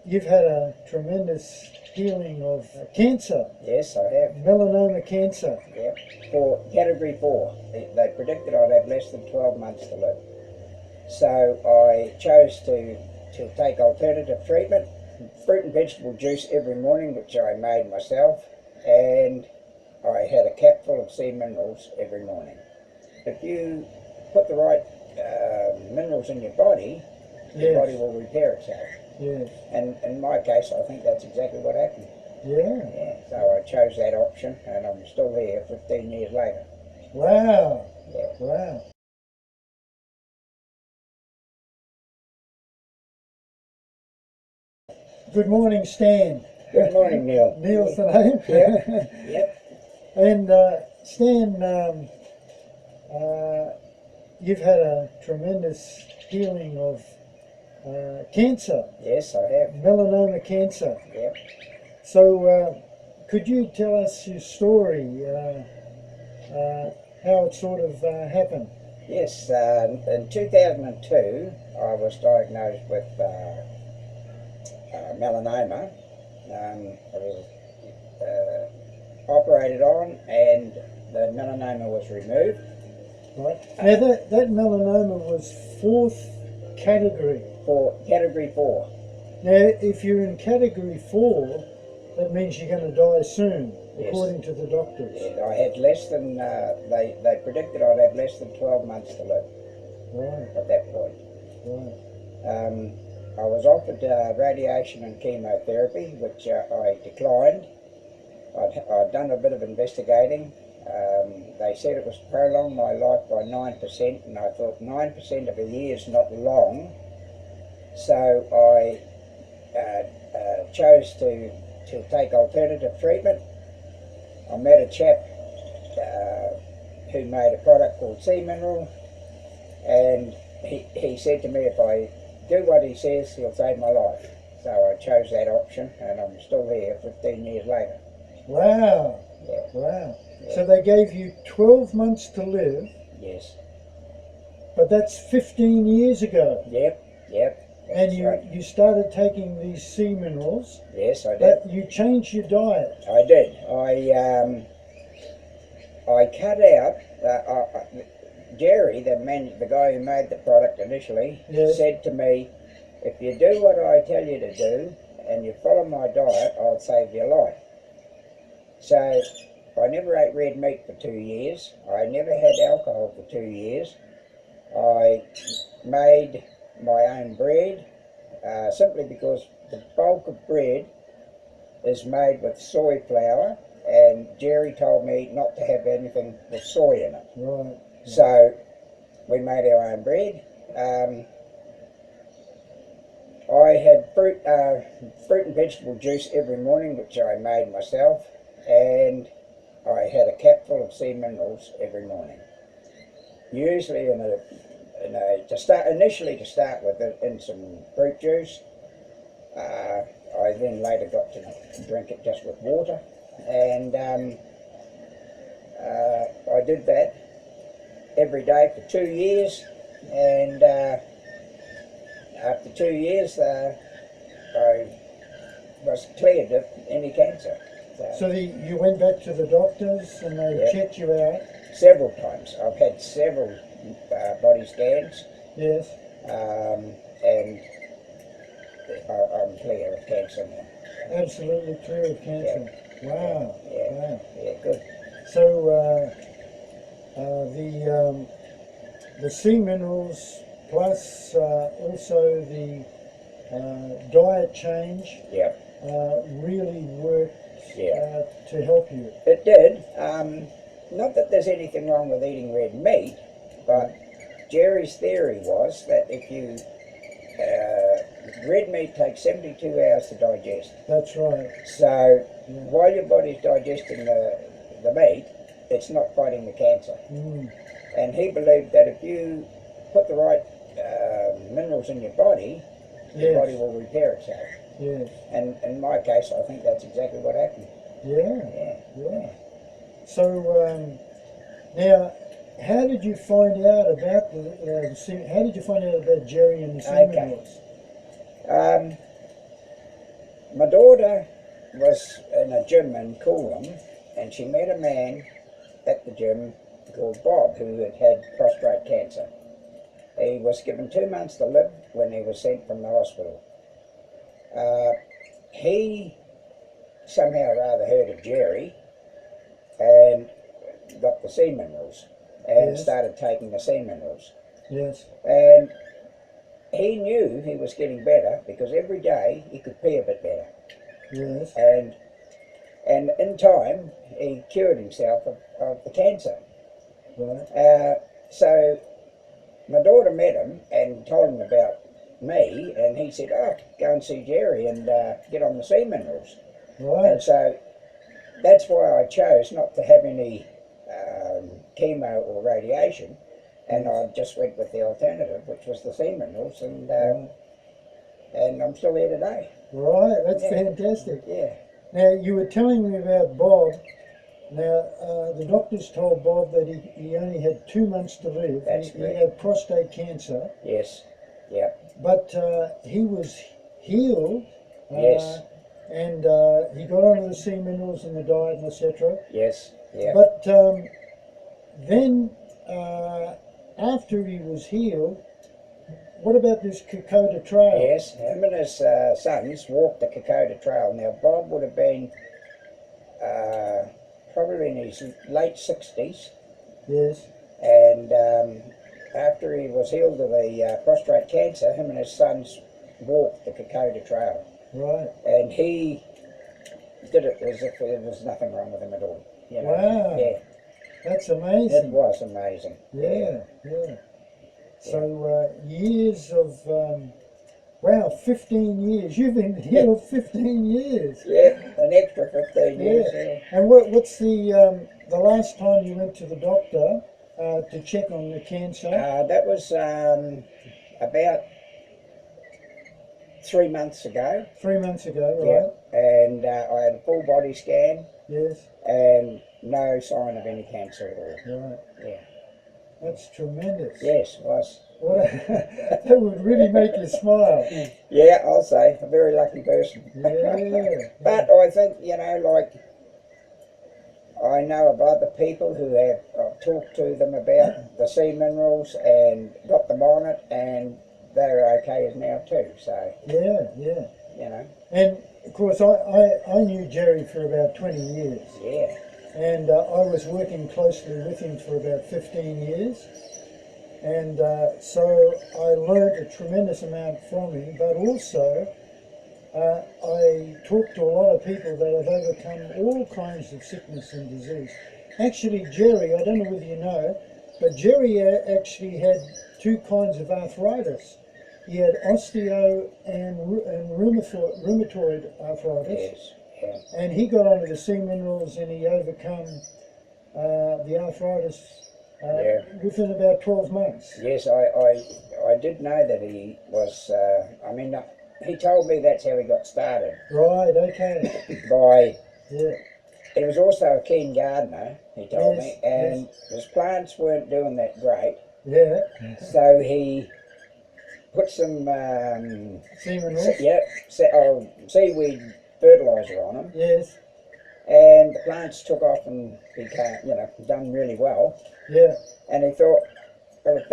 you've had a tremendous healing of cancer, Yes, I have. melanoma cancer. Yep. For category 4. They predicted I'd have less than 12 months to live. So I chose to take alternative treatment, fruit and vegetable juice every morning, which I made myself, and I had a cap full of sea minerals every morning. If you put the right minerals in your body, your body will repair itself. Yes. And in my case, I think that's exactly what happened. Yeah. So I chose that option, and I'm still here 15 years later. Wow. Yeah. Wow. Good morning, Stan. Good morning, Neil. Neil's the name. Yep. Yep. And Stan, you've had a tremendous healing of cancer, Yes, I have. melanoma cancer. Yep. So could you tell us your story, how it sort of happened? Yes, in 2002, I was diagnosed with melanoma. I was operated on, and the melanoma was removed. Right. Now that melanoma was 4th category. For category 4. Now, if you're in category 4, that means you're going to die soon, Yes. according to the doctors. Yeah, I had less than, they predicted I'd have less than 12 months to live Right, at that point. right. I was offered radiation and chemotherapy, which I declined. I'd done a bit of investigating. They said it was to prolong my life by 9%, and I thought 9% of a year is not long. So I chose to take alternative treatment. I met a chap who made a product called sea mineral, and he said to me, if I do what he says, he'll save my life. So I chose that option, and I'm still here 15 years later. Wow. Yeah. Wow. Yeah. So they gave you 12 months to live, Yes. but that's 15 years ago. Yep. Yep. And That's right. you started taking these sea minerals. Yes, I did. But you changed your diet. I did. I cut out. Jerry, the guy who made the product initially, Yes. said to me, "If you do what I tell you to do and you follow my diet, I'll save your life." So I never ate red meat for 2 years. I never had alcohol for 2 years. I made my own bread, simply because the bulk of bread is made with soy flour, and Jerry told me not to have anything with soy in it. Right. So we made our own bread. I had fruit and vegetable juice every morning, which I made myself, and I had a cap full of sea minerals every morning. Usually initially to start with, in some fruit juice. I then later got to drink it just with water, and I did that every day for 2 years, and after 2 years I was cleared of any cancer. So you went back to the doctors and they Yep. checked you out? Several times. I've had several body scans, Yes. and I'm clear of cancer now. Absolutely clear of cancer. Wow. Yeah, Wow. yeah, good. So the sea minerals plus also the diet change Yeah, really worked Yeah. to help you. it did. Not that there's anything wrong with eating red meat, but Jerry's theory was that if you red meat takes 72 hours to digest. That's right. So Yeah. while your body's digesting the meat, it's not fighting the cancer. Mm. And he believed that if you put the right minerals in your body, your Yes. body will repair itself. Yes. And in my case, I think that's exactly what happened. Yeah. Yeah. Yeah. So now, how did you find out about how did you find out about Jerry and the sea Okay. minerals? my daughter was in a gym in Coolum, and she met a man at the gym called Bob, who had had prostate cancer. He was given 2 months to live when he was sent from the hospital. He somehow or other heard of Jerry and got the sea minerals and Yes. started taking the sea minerals. Yes. And he knew he was getting better because every day he could pee a bit better. Yes. And in time, he cured himself of the cancer. Right. So my daughter met him and told him about me, and he said, "Oh, go and see Jerry and get on the sea minerals." Right. And so that's why I chose not to have any chemo or radiation, and I just went with the alternative, which was the sea minerals, and I'm still here today. Right. That's Yeah. fantastic. Yeah. Now, you were telling me about Bob. Now, the doctors told Bob that he only had 2 months to live. That's He correct. had prostate cancer, Yes. Yeah. but he was healed. Yes. And he got onto the sea minerals and the diet and etc. Yes. Yeah. But then, after he was healed, what about this Kokoda Trail? Yes, him and his sons walked the Kokoda Trail. Now, Bob would have been probably in his late 60s, Yes. and after he was healed of the prostate cancer, him and his sons walked the Kokoda Trail. Right. And he did it as if there was nothing wrong with him at all. You know? Wow. Yeah, That's it amazing. was amazing. Yeah. Yeah. So years of, 15 years. You've been healed 15 years. Yeah, an extra 15 years. Yeah. And what's the last time you went to the doctor to check on the cancer? That was about 3 months ago. 3 months ago, Yeah, right? and I had a full body scan Yes. and no sign of any cancer at all. Right. Yeah. That's tremendous. Yes, was. What that would really make you smile. Yeah, I'll say a very lucky person. Yeah. But I think, like I know of other people who have I've talked to them about the sea minerals and got them on it, and they're okay as now too. So Yeah. And of course, I knew Jerry for about 20 years. Yeah. And I was working closely with him for about 15 years. And so I learned a tremendous amount from him, but also I talked to a lot of people that have overcome all kinds of sickness and disease. Actually, Jerry, I don't know whether you know, but Jerry actually had 2 kinds of arthritis. He had osteo and rheumatoid arthritis. Yes. Yeah. And he got onto the sea minerals and he overcome the arthritis within about 12 months. Yes, I did know that he was. He told me that's how he got started. Right. Okay. By Yeah. he was also a keen gardener. He told Yes, me, and his plants weren't doing that great, Yeah. so he put some Sea minerals. seaweed fertilizer on them, Yes. and the plants took off and became, done really well. Yeah. And he thought, well, if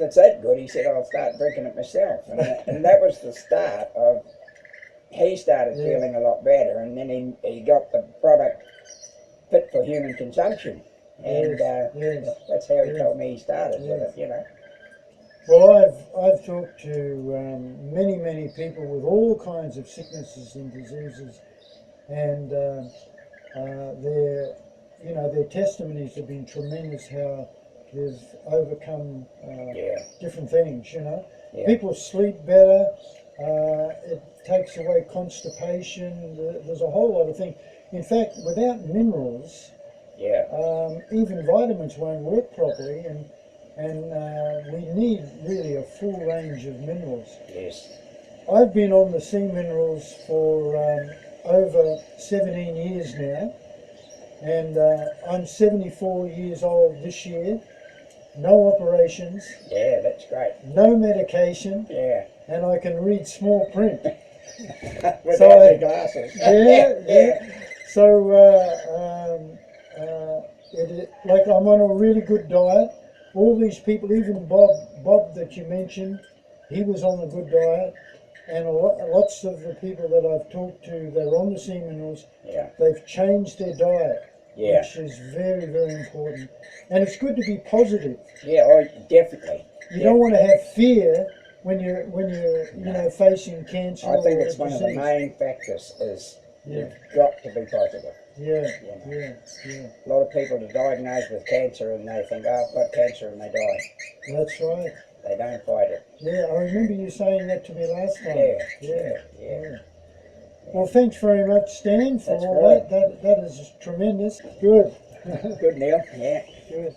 it's that good, he said, I'll start drinking it myself. And that was the start of, he started Yeah. feeling a lot better, and then he got the product fit for human consumption. And Yes. that's how he Yes. told me he started with Yes. it, Well, I've talked to many people with all kinds of sicknesses and diseases, and their testimonies have been tremendous. How they've overcome different things. Yeah. People sleep better. It takes away constipation. There's a whole lot of things. In fact, without minerals, even vitamins won't work properly, and we need really a full range of minerals. Yes. I've been on the sea minerals for over 17 years now, and I'm 74 years old this year. No operations, Yeah, that's great. no medication, Yeah. and I can read small print. Without So, the glasses. yeah. So, like I'm on a really good diet. All these people, even Bob that you mentioned, he was on a good diet. And lots of the people that I've talked to that are on the sea minerals, Yeah. they've changed their diet, Yeah. which is very, very important. And it's good to be positive. Yeah, oh, definitely. You don't want to have fear when you're facing cancer. I think or it's one of the disease. main factors is Yeah. you've got to be positive. Yeah, You know. yeah. A lot of people are diagnosed with cancer and they think, oh, I've got cancer, and they die. That's right. They don't fight it. Yeah, I remember you saying that to me last time. Yeah. Well, thanks very much, Stan, for That's all great. that. That is tremendous. Good. Good, Neil. Yeah. Good.